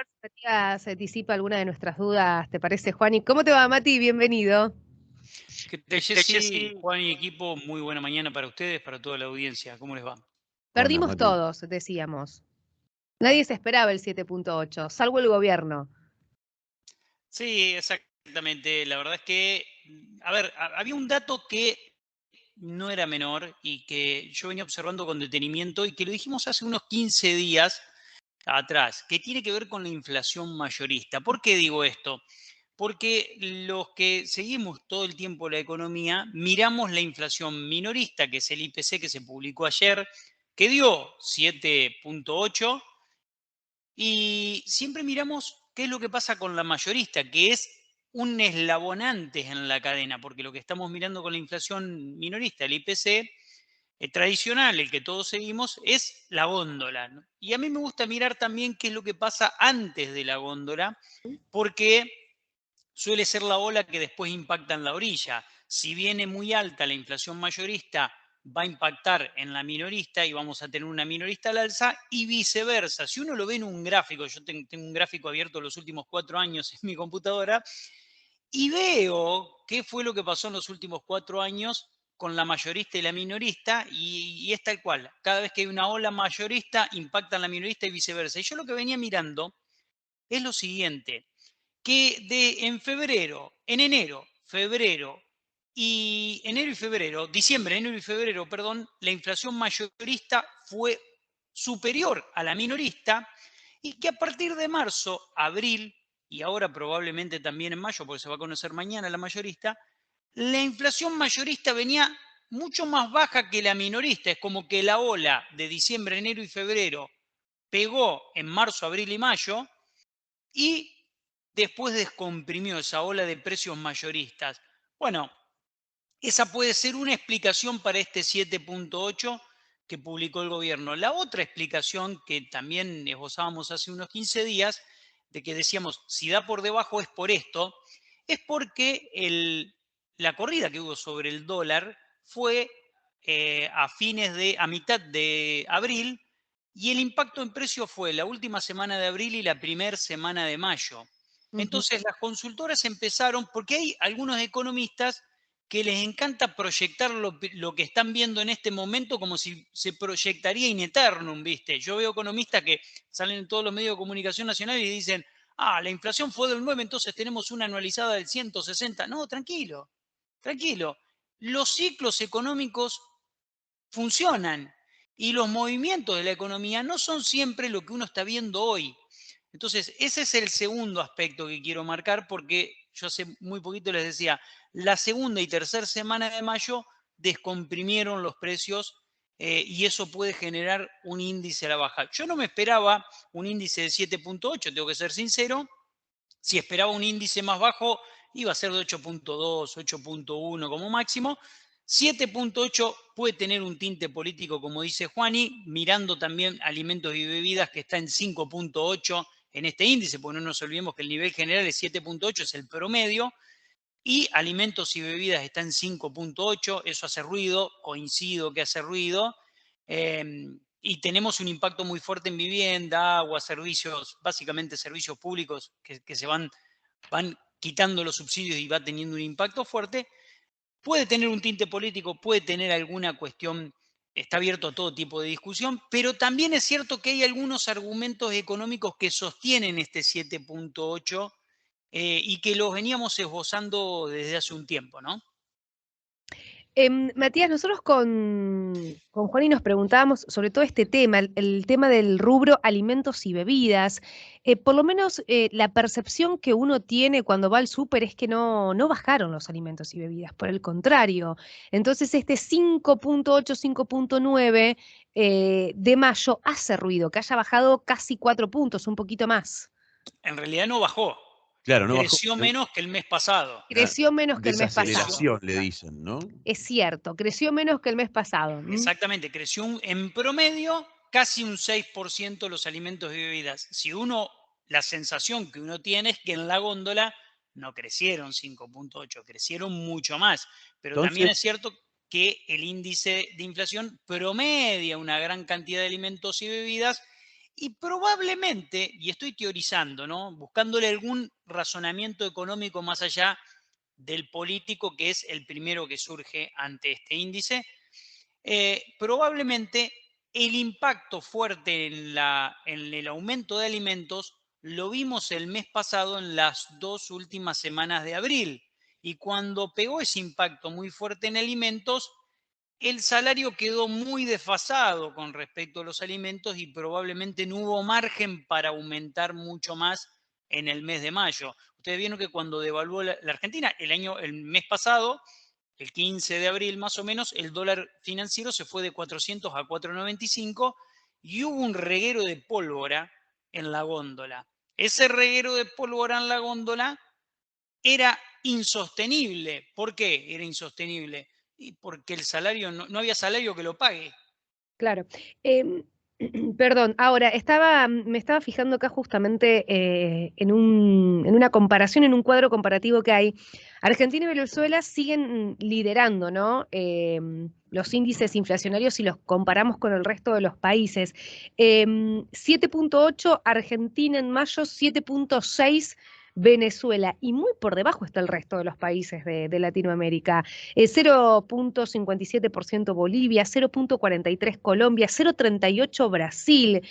ver si Matías se disipa alguna de nuestras dudas, ¿te parece, Juani? ¿Cómo te va, Mati? Bienvenido. ¿Qué tal, Jessy? Juan y equipo, muy buena mañana para ustedes, para toda la audiencia. ¿Cómo les va? ¿Cómo andás, Perdimos Mati? todos, decíamos. Nadie se esperaba el 7.8, salvo el gobierno. Sí, exactamente. La verdad es que, a ver, había un dato que no era menor y que yo venía observando con detenimiento y que lo dijimos hace unos 15 días atrás, que tiene que ver con la inflación mayorista. ¿Por qué digo esto? Porque los que seguimos todo el tiempo la economía, miramos la inflación minorista, que es el IPC que se publicó ayer, que dio 7.8, y siempre miramos qué es lo que pasa con la mayorista, que es un eslabón antes en la cadena, porque lo que estamos mirando con la inflación minorista, el IPC, tradicional, el que todos seguimos, es la góndola, ¿no? Y a mí me gusta mirar también qué es lo que pasa antes de la góndola, porque suele ser la ola que después impacta en la orilla. Si viene muy alta la inflación mayorista, va a impactar en la minorista y vamos a tener una minorista al alza y viceversa. Si uno lo ve en un gráfico, yo tengo un gráfico abierto los últimos 4 años en mi computadora y veo qué fue lo que pasó en los últimos 4 años con la mayorista y la minorista y es tal cual. Cada vez que hay una ola mayorista, impacta en la minorista y viceversa. Y yo lo que venía mirando es lo siguiente, que en febrero, en enero y febrero, diciembre, enero y febrero, perdón, la inflación mayorista fue superior a la minorista y que a partir de marzo, abril y ahora probablemente también en mayo, porque se va a conocer mañana la mayorista, la inflación mayorista venía mucho más baja que la minorista. Es como que la ola de diciembre, enero y febrero pegó en marzo, abril y mayo y después descomprimió esa ola de precios mayoristas. Bueno, esa puede ser una explicación para este 7.8 que publicó el gobierno. La otra explicación que también esbozábamos hace unos 15 días, de que decíamos, si da por debajo es por esto, es porque la corrida que hubo sobre el dólar fue a mitad de abril y el impacto en precios fue la última semana de abril y la primera semana de mayo. Ujú. Entonces las consultoras empezaron, porque hay algunos economistas que les encanta proyectar lo que están viendo en este momento como si se proyectaría in eternum, ¿viste? Yo veo economistas que salen en todos los medios de comunicación nacional y dicen, la inflación fue del 9, entonces tenemos una anualizada del 160. No, tranquilo, tranquilo. Los ciclos económicos funcionan y los movimientos de la economía no son siempre lo que uno está viendo hoy. Entonces, ese es el segundo aspecto que quiero marcar porque yo hace muy poquito les decía, la segunda y tercera semana de mayo descomprimieron los precios y eso puede generar un índice a la baja. Yo no me esperaba un índice de 7.8, tengo que ser sincero. Si esperaba un índice más bajo, iba a ser de 8.2, 8.1 como máximo. 7.8 puede tener un tinte político, como dice Juani, mirando también alimentos y bebidas que está en 5.8 en este índice, porque no nos olvidemos que el nivel general de 7.8 es el promedio, y alimentos y bebidas está en 5.8, eso hace ruido, coincido que hace ruido, y tenemos un impacto muy fuerte en vivienda, agua, servicios, básicamente servicios públicos que se van quitando los subsidios y va teniendo un impacto fuerte. Puede tener un tinte político, puede tener alguna cuestión, está abierto a todo tipo de discusión, pero también es cierto que hay algunos argumentos económicos que sostienen este 7.8 y que los veníamos esbozando desde hace un tiempo, ¿no? Matías, nosotros con Juani nos preguntábamos sobre todo este tema, el tema del rubro alimentos y bebidas. Por lo menos la percepción que uno tiene cuando va al súper es que no bajaron los alimentos y bebidas, por el contrario. Entonces este 5.8, 5.9 de mayo hace ruido, que haya bajado casi 4 puntos, un poquito más. En realidad no bajó, Claro, no bajó. creció menos que el mes pasado. Una Creció menos que el mes pasado. desaceleración, le dicen, ¿no? Es cierto, creció menos que el mes pasado. Exactamente, creció en promedio casi un 6% los alimentos y bebidas. Si uno, la sensación que uno tiene es que en la góndola no crecieron 5.8, crecieron mucho más. Pero también Entonces, es cierto que el índice de inflación promedia una gran cantidad de alimentos y bebidas Y probablemente, y estoy teorizando, ¿no? Buscándole algún razonamiento económico más allá del político, que es el primero que surge ante este índice, probablemente el impacto fuerte en el aumento de alimentos lo vimos el mes pasado en las 2 últimas semanas de abril. Y cuando pegó ese impacto muy fuerte en alimentos, el salario quedó muy desfasado con respecto a los alimentos y probablemente no hubo margen para aumentar mucho más en el mes de mayo. Ustedes vieron que cuando devaluó la Argentina el mes pasado, el 15 de abril más o menos, el dólar financiero se fue de 400 a 4,95 y hubo un reguero de pólvora en la góndola. Ese reguero de pólvora en la góndola era insostenible. ¿Por qué era insostenible? Y porque el salario, no había salario que lo pague. Claro. Perdón, ahora me estaba fijando acá justamente en una comparación, en un cuadro comparativo que hay. Argentina y Venezuela siguen liderando, ¿no? Los índices inflacionarios si los comparamos con el resto de los países. 7,8 Argentina en mayo, 7,6 Venezuela, y muy por debajo está el resto de los países de Latinoamérica. 0,57% Bolivia, 0,43 Colombia, 0,38 Brasil,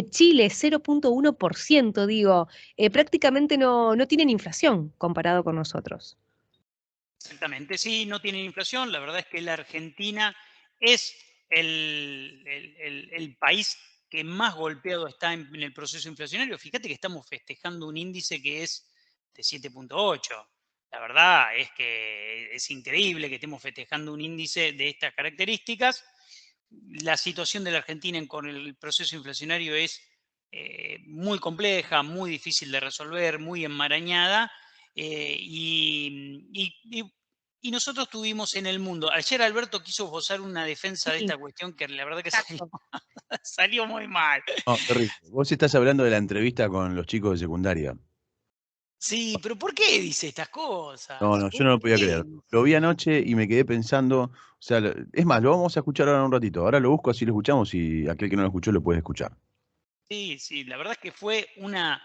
Chile 0,1%, digo, prácticamente no tienen inflación comparado con nosotros. Exactamente, sí, no tienen inflación. La verdad es que la Argentina es el país que más golpeado está en el proceso inflacionario. Fíjate que estamos festejando un índice que es de 7,8. La verdad es que es increíble que estemos festejando un índice de estas características. La situación de la Argentina con el proceso inflacionario es muy compleja, muy difícil de resolver, muy enmarañada. Y nosotros tuvimos en el mundo, ayer Alberto quiso esbozar una defensa de Sí, esta cuestión que la verdad que salió, exacto. salió muy mal. No, terrible. Vos estás hablando de la entrevista con los chicos de secundaria. Sí, pero ¿por qué dice estas No, cosas? no, yo ¿Por no lo podía qué creer. dice? Lo vi anoche y me quedé pensando, o sea, es más, lo vamos a escuchar ahora en un ratito. Ahora lo busco, así lo escuchamos y aquel que no lo escuchó lo puede escuchar. Sí, sí, la verdad es que fue una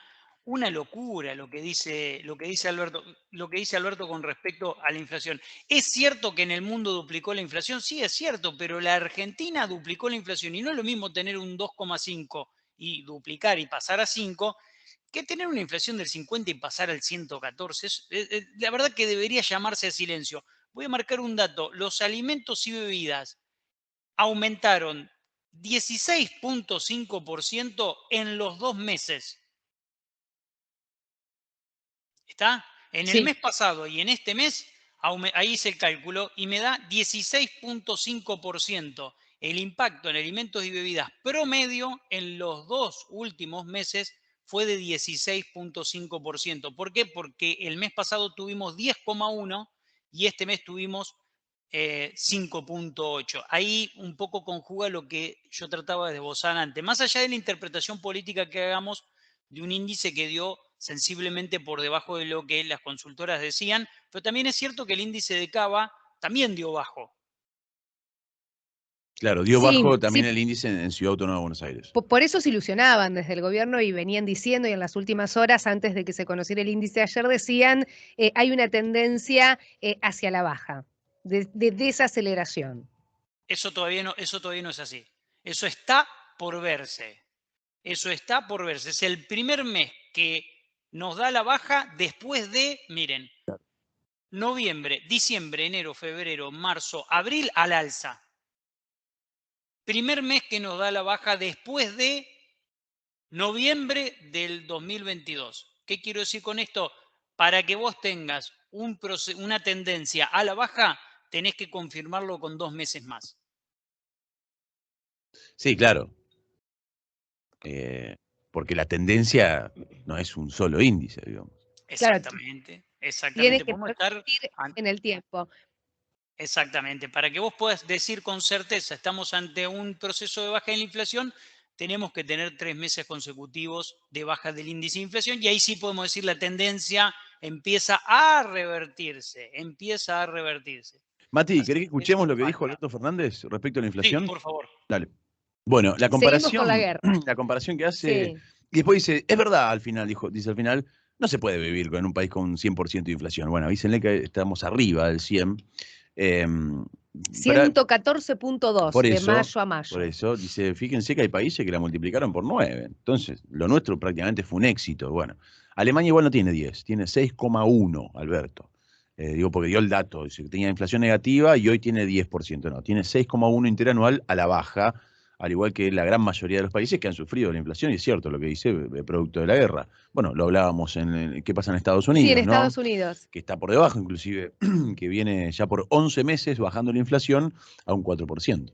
locura lo que dice Alberto con respecto a la inflación. ¿Es cierto que en el mundo duplicó la inflación? Sí, es cierto, pero la Argentina duplicó la inflación y no es lo mismo tener un 2,5 y duplicar y pasar a 5 que tener una inflación del 50 y pasar al 114. La verdad que debería llamarse a silencio. Voy a marcar un dato. Los alimentos y bebidas aumentaron 16,5% en los 2 meses. ¿Está? En el Sí. mes pasado y en este mes, ahí hice el cálculo y me da 16,5%. El impacto en alimentos y bebidas promedio en los 2 últimos meses fue de 16,5%. ¿Por qué? Porque el mes pasado tuvimos 10,1 y este mes tuvimos 5,8. Ahí un poco conjuga lo que yo trataba de esbozar antes. Más allá de la interpretación política que hagamos de un índice que dio sensiblemente por debajo de lo que las consultoras decían, pero también es cierto que el índice de Cava también dio bajo. Claro, dio Sí, bajo también sí, el índice en Ciudad Autónoma de Buenos Aires. por eso se ilusionaban desde el gobierno y venían diciendo, y en las últimas horas, antes de que se conociera el índice ayer, decían, hay una tendencia hacia la baja, de desaceleración. Eso todavía no es así. Eso está por verse. Eso está por verse. Es el primer mes que nos da la baja después de, miren, noviembre, diciembre, enero, febrero, marzo, abril al alza. Primer mes que nos da la baja después de noviembre del 2022. ¿Qué quiero decir con esto? Para que vos tengas una tendencia a la baja, tenés que confirmarlo con 2 meses más. Sí, claro. Porque la tendencia no es un solo índice, digamos. Claro, Exactamente, tiene exactamente. que Podemos estar persistir en el tiempo. exactamente. Para que vos puedas decir con certeza, estamos ante un proceso de baja en la inflación, tenemos que tener 3 meses consecutivos de baja del índice de inflación y ahí sí podemos decir la tendencia empieza a revertirse, empieza a revertirse. Mati, Así ¿querés que que escuchemos lo que dijo falta. Alberto Fernández respecto a la Sí, inflación? por favor. Dale. Bueno, la Seguimos con la comparación, guerra. la comparación que hace, Sí. y después dice, es verdad al final, dice al final, no se puede vivir en un país con 100% de inflación. Bueno, dícenle que estamos arriba del 100. Pero 114.2 de mayo a por mayo. eso, dice, fíjense que hay países que la multiplicaron por 9. Entonces, lo nuestro prácticamente fue un éxito. Bueno, Alemania igual no tiene 10, tiene 6,1, Alberto. Digo, porque dio el dato, dice que tenía inflación negativa y hoy tiene 10%. No, tiene 6,1 interanual a la baja, al igual que la gran mayoría de los países que han sufrido la inflación, y es cierto lo que dice, producto de la guerra. Bueno, lo hablábamos en qué pasa en Estados Sí, en Unidos, ¿no? Estados Unidos. Que está por debajo, inclusive, que viene ya por 11 meses bajando la inflación a un 4%.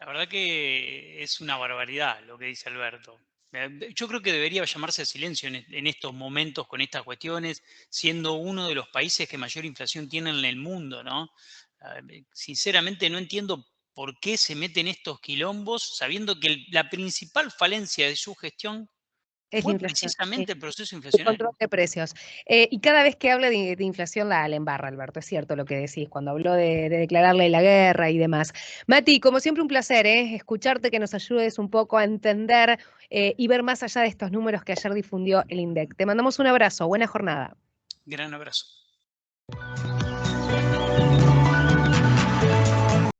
La verdad que es una barbaridad lo que dice Alberto. Yo creo que debería llamarse a silencio en estos momentos con estas cuestiones, siendo uno de los países que mayor inflación tiene en el mundo, ¿no? Sinceramente no entiendo por qué se meten estos quilombos, sabiendo que la principal falencia de su gestión Es la fue inflación, sí. precisamente el proceso El control inflacionario. de precios. Y cada vez que habla de inflación la embarra, Alberto, es cierto lo que decís, cuando habló de declararle la guerra y demás. Mati, como siempre un placer, escucharte, que nos ayudes un poco a entender y ver más allá de estos números que ayer difundió el INDEC. Te mandamos un abrazo, buena jornada. Gran abrazo.